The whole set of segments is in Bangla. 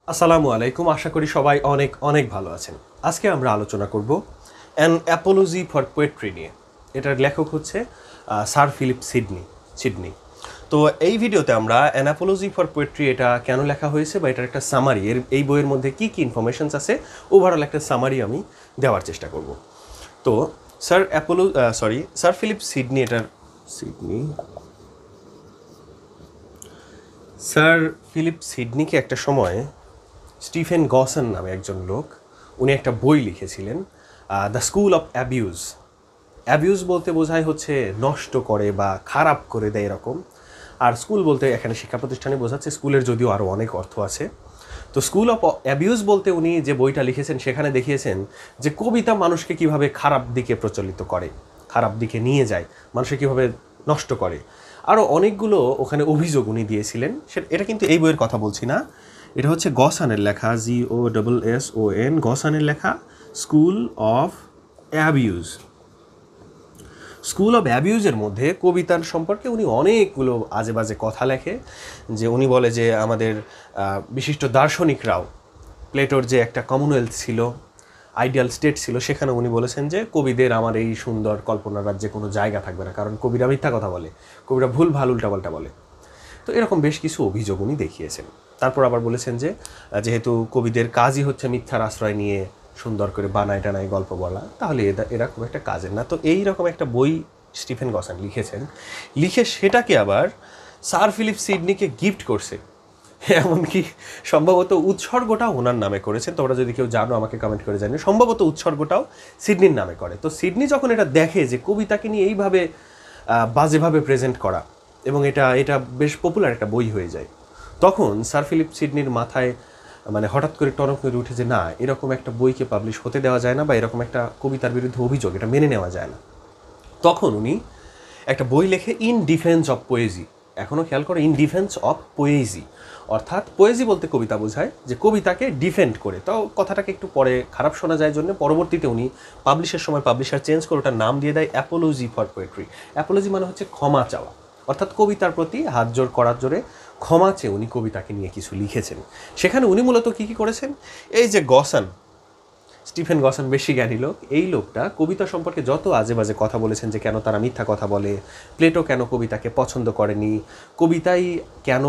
আসসালামু আলাইকুম। আশা করি সবাই অনেক অনেক ভালো আছেন। আজকে আমরা আলোচনা করব অ্যান অ্যাপোলজি ফর পোয়েট্রি নিয়ে। এটার লেখক হচ্ছে স্যার ফিলিপ সিডনি। তো এই ভিডিওতে আমরা অ্যান অ্যাপোলজি ফর পোয়েট্রি এটা কেন লেখা হয়েছে বা এটার একটা সামারি, এই বইয়ের মধ্যে কী কী ইনফরমেশনস আছে ওভারঅল একটা সামারি আমি দেওয়ার চেষ্টা করব। তো স্যার ফিলিপ সিডনিকে একটা সময় স্টিফেন গসন নামে একজন লোক, উনি একটা বই লিখেছিলেন, the school of abuse. Abuse বলতে বোঝায় হচ্ছে নষ্ট করে বা খারাপ করে দেয় এরকম, আর স্কুল বলতে এখানে শিক্ষা প্রতিষ্ঠানে বোঝাচ্ছে, স্কুলের যদিও আরও অনেক অর্থ আছে। তো স্কুল অফ অ্যাবিউজ বলতে উনি যে বইটা লিখেছেন সেখানে দেখিয়েছেন যে কবিতা মানুষকে কিভাবে খারাপ দিকে প্রচলিত করে, খারাপ দিকে নিয়ে যায়, মানুষকে কীভাবে নষ্ট করে। আরও অনেকগুলো ওখানে অভিযোগ উনি দিয়েছিলেন। এটা কিন্তু এই বইয়ের কথা বলছি না, এটা হচ্ছে গসানের লেখা, GOSSON, গসানের লেখা school of abuse. School of অ্যাবিউজের মধ্যে কবিতার সম্পর্কে উনি অনেকগুলো আজে বাজে কথা লেখে। যে উনি বলে যে আমাদের বিশিষ্ট দার্শনিকরাও, প্লেটোর যে একটা কমনওয়েলথ ছিল, আইডিয়াল স্টেট ছিল, সেখানে উনি বলেছেন যে কবিদের আমার এই সুন্দর কল্পনার রাজ্যে কোনো জায়গা থাকবে না, কারণ কবিরা মিথ্যা কথা বলে, কবিরা ভুল ভাল উল্টাপাল্টা বলে। তো এরকম বেশ কিছু অভিযোগ উনি দেখিয়েছেন। তারপর আবার বলেছেন যে যেহেতু কবিদের কাজই হচ্ছে মিথ্যার আশ্রয় নিয়ে সুন্দর করে বানায় টানায় গল্প বলা, তাহলে এরা খুব একটা কাজের না। তো এই রকম একটা বই স্টিফেন গসন লিখেছেন, লিখে সেটাকে আবার স্যার ফিলিপ সিডনিকে গিফট করছে। এমনকি সম্ভবত উৎসর্গটাও ওনার নামে করেছেন। তোমরা যদি কেউ জানো আমাকে কমেন্ট করে জানিও। সম্ভবত উৎসর্গটাও সিডনির নামে করে। তো সিডনি যখন এটা দেখে যে কবিতাকে নিয়ে এইভাবে বাজেভাবে প্রেজেন্ট করা, এবং এটা বেশ পপুলার একটা বই হয়ে যায়, তখন স্যার ফিলিপ সিডনির মাথায় মানে হঠাৎ করে টনক করে উঠে যে না, এরকম একটা বইকে পাবলিশ হতে দেওয়া যায় না, বা এরকম একটা কবিতার বিরুদ্ধে অভিযোগ, এটা মেনে নেওয়া যায় না। তখন উনি একটা বই লেখে, ইন ডিফেন্স অফ পোয়েজি। এখনও খেয়াল করো, ইন ডিফেন্স অফ পোয়েজি, অর্থাৎ পোয়েজি বলতে কবিতা বোঝায়, যে কবিতাকে ডিফেন্ড করে। তো কথাটাকে একটু পরে খারাপ শোনা যায় জন্য পরবর্তীতে উনি পাবলিশের সময় পাবলিশার চেঞ্জ করে ওটার নাম দিয়ে দেয় অ্যাপোলজি ফর পোয়েট্রি। অ্যাপোলজি মানে হচ্ছে ক্ষমা চাওয়া, অর্থাৎ কবিতার প্রতি হাত জোর করার জোরে ক্ষমা চেয়ে উনি কবিতাকে নিয়ে কিছু লিখেছেন। সেখানে উনি মূলত কী কী করেছেন, এই যে স্টিফেন গসন বেশি জ্ঞানী লোক, এই লোকটা কবিতা সম্পর্কে যত আজে বাজে কথা বলেছেন, যে কেন তারা মিথ্যা কথা বলে, প্লেটো কেন কবিতাকে পছন্দ করেনি, কবিতাই কেন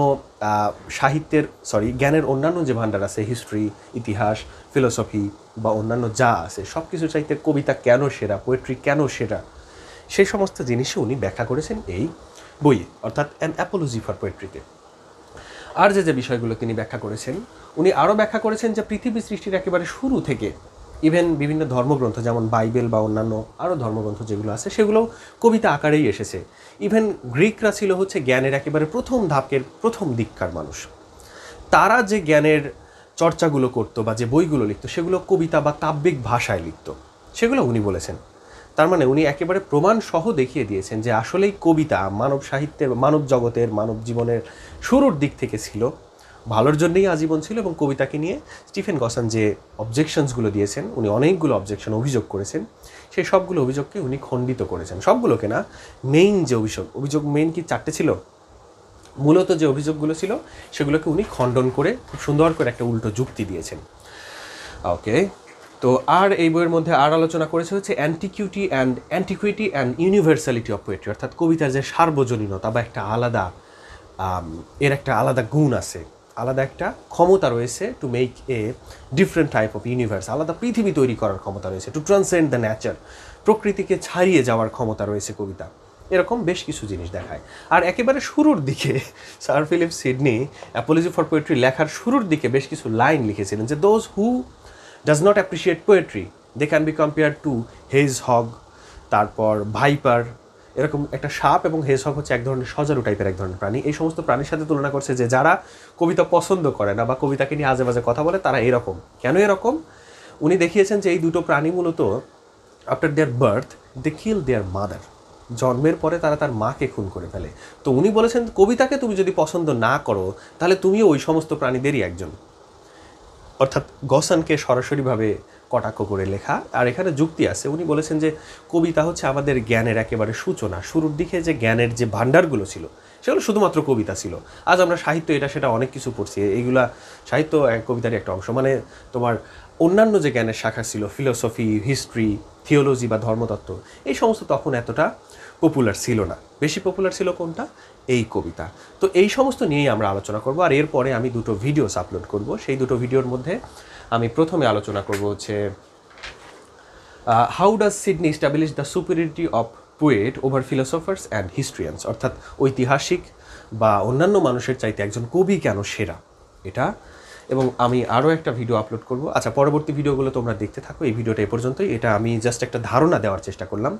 জ্ঞানের অন্যান্য যে ভাণ্ডার আছে, হিস্ট্রি, ইতিহাস, ফিলোসফি বা অন্যান্য যা আছে সব কিছু চাইতে কবিতা কেন সেরা, পোয়েট্রি কেন সেরা, সেই সমস্ত জিনিসও উনি ব্যাখ্যা করেছেন এই বইয়ে, অর্থাৎ অ্যান অ্যাপোলজি ফর পোয়েট্রিতে। আর যে বিষয়গুলো তিনি ব্যাখ্যা করেছেন, উনি আরও ব্যাখ্যা করেছেন যে পৃথিবী সৃষ্টির একেবারে শুরু থেকে ইভেন বিভিন্ন ধর্মগ্রন্থ যেমন বাইবেল বা অন্যান্য আরও ধর্মগ্রন্থ যেগুলো আছে সেগুলোও কবিতা আকারেই এসেছে। ইভেন গ্রিকরা ছিল হচ্ছে জ্ঞানের একেবারে প্রথম দিককার মানুষ। তারা যে জ্ঞানের চর্চাগুলো করতো বা যে বইগুলো লিখতো সেগুলো কবিতা বা কাব্যিক ভাষায় লিখত, সেগুলো উনি বলেছেন। তার মানে উনি একেবারে প্রমাণ সহ দেখিয়ে দিয়েছেন যে আসলেই কবিতা মানব সাহিত্যের, মানব জগতের, মানব জীবনের শুরুর দিক থেকে ছিল, ভালোর জন্যই আজীবন ছিল। এবং কবিতাকে নিয়ে স্টিফেন গসন যে অবজেকশনসগুলো দিয়েছেন, উনি অনেকগুলো অভিযোগ করেছেন, সেই সবগুলো অভিযোগকে উনি খণ্ডিত করেছেন। সবগুলোকে না, মেইন যে অভিযোগ মেইন কি 4টে ছিল, মূলত যে অভিযোগগুলো ছিল সেগুলোকে উনি খণ্ডন করে খুব সুন্দর করে একটা উল্টো যুক্তি দিয়েছেন। ওকে, তো আর এই বইয়ের মধ্যে আর আলোচনা করেছে হচ্ছে antiquity and universality of poetry, অর্থাৎ কবিতার যে সার্বজনীনতা বা একটা আলাদা একটা আলাদা গুণ আছে, আলাদা একটা ক্ষমতা রয়েছে, to make a different type of universe, আলাদা পৃথিবী তৈরি করার ক্ষমতা রয়েছে, টু ট্রান্সেন্ড দ্য ন্যাচার, প্রকৃতিকে ছাড়িয়ে যাওয়ার ক্ষমতা রয়েছে কবিতা। এরকম বেশ কিছু জিনিস দেখায়। আর একেবারে শুরুর দিকে sir Philip Sidney apology for poetry লেখার শুরুর দিকে বেশ কিছু লাইন লিখেছিলেন, যে those who does not appreciate poetry they can be compare to hedgehog, তারপর ভাইপার, এরকম একটা সাপ এবং হেজ হগ হচ্ছে এক ধরনের সজারু টাইপের এক ধরনের প্রাণী। এই সমস্ত প্রাণীর সাথে তুলনা করছে যে যারা কবিতা পছন্দ করে না বা কবিতাকে নিয়ে আজে বাজে কথা বলে তারা এরকম। কেন এরকম? উনি দেখিয়েছেন যে এই দুটো প্রাণী মূলত after their birth they kill their mother, জন্মের পরে তারা তার মাকে খুন করে ফেলে। তো উনি বলেছেন কবিতাকে তুমি যদি পছন্দ না করো তাহলে তুমিও ওই সমস্ত প্রাণীদেরই একজন, অর্থাৎ গসনকে সরাসরিভাবে কটাক্ষ করে লেখা। আর এখানে যুক্তি আছে, উনি বলেছেন যে কবিতা হচ্ছে আমাদের জ্ঞানের একেবারে সূচনা, শুরুর দিকে যে জ্ঞানের যে ভাণ্ডারগুলো ছিল সেগুলো শুধুমাত্র কবিতা ছিল। আজ আমরা সাহিত্য এটা সেটা অনেক কিছু পড়ছি, এইগুলা সাহিত্য কবিতারই একটা অংশ। মানে তোমার অন্যান্য যে জ্ঞানের শাখা ছিল, ফিলোসফি, হিস্ট্রি, থিওলজি বা ধর্মতত্ত্ব, এই সমস্ত তখন এতটা পপুলার ছিল না। বেশি পপুলার ছিল কোনটা? এই কবিতা। তো এই সমস্ত নিয়েই আমরা আলোচনা করব। আর এরপরে আমি দুটো ভিডিওস আপলোড করব। সেই দুটো ভিডিওর মধ্যে আমি প্রথমে আলোচনা করব হচ্ছে how does Sidney establish the superiority of poet over philosophers and historians, অর্থাৎ ঐতিহাসিক বা অন্যান্য মানুষের চাইতে একজন কবি কেন সেরা, এটা। এবং আমি আরও একটা ভিডিও আপলোড করব। আচ্ছা, পরবর্তী ভিডিওগুলো তোমরা দেখতে থাকো। এই ভিডিওটা এ পর্যন্তই। এটা আমি জাস্ট একটা ধারণা দেওয়ার চেষ্টা করলাম।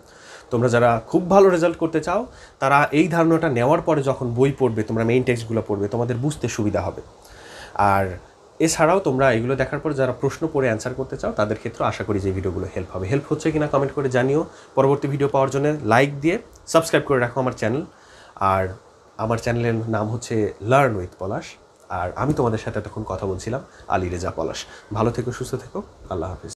তোমরা যারা খুব ভালো রেজাল্ট করতে চাও তারা এই ধারণাটা নেওয়ার পরে যখন বই পড়বে, তোমরা মেইন টেক্সটগুলো পড়বে, তোমাদের বুঝতে সুবিধা হবে। আর এছাড়াও তোমরা এগুলো দেখার পর যারা প্রশ্ন পড়ে অ্যান্সার করতে চাও তাদের ক্ষেত্রে আশা করি যে ভিডিওগুলো হেল্প হবে। হেল্প হচ্ছে কিনা কমেন্ট করে জানিও। পরবর্তী ভিডিও পাওয়ার জন্য লাইক দিয়ে সাবস্ক্রাইব করে রাখো আমার চ্যানেল। আর আমার চ্যানেলের নাম হচ্ছে লার্ন উইথ পলাশ। আর আমি তোমাদের সাথে তখন কথা বলছিলাম আলী রেজা পলাশ। ভালো থেকো, সুস্থ থেকো, আল্লাহ হাফিজ।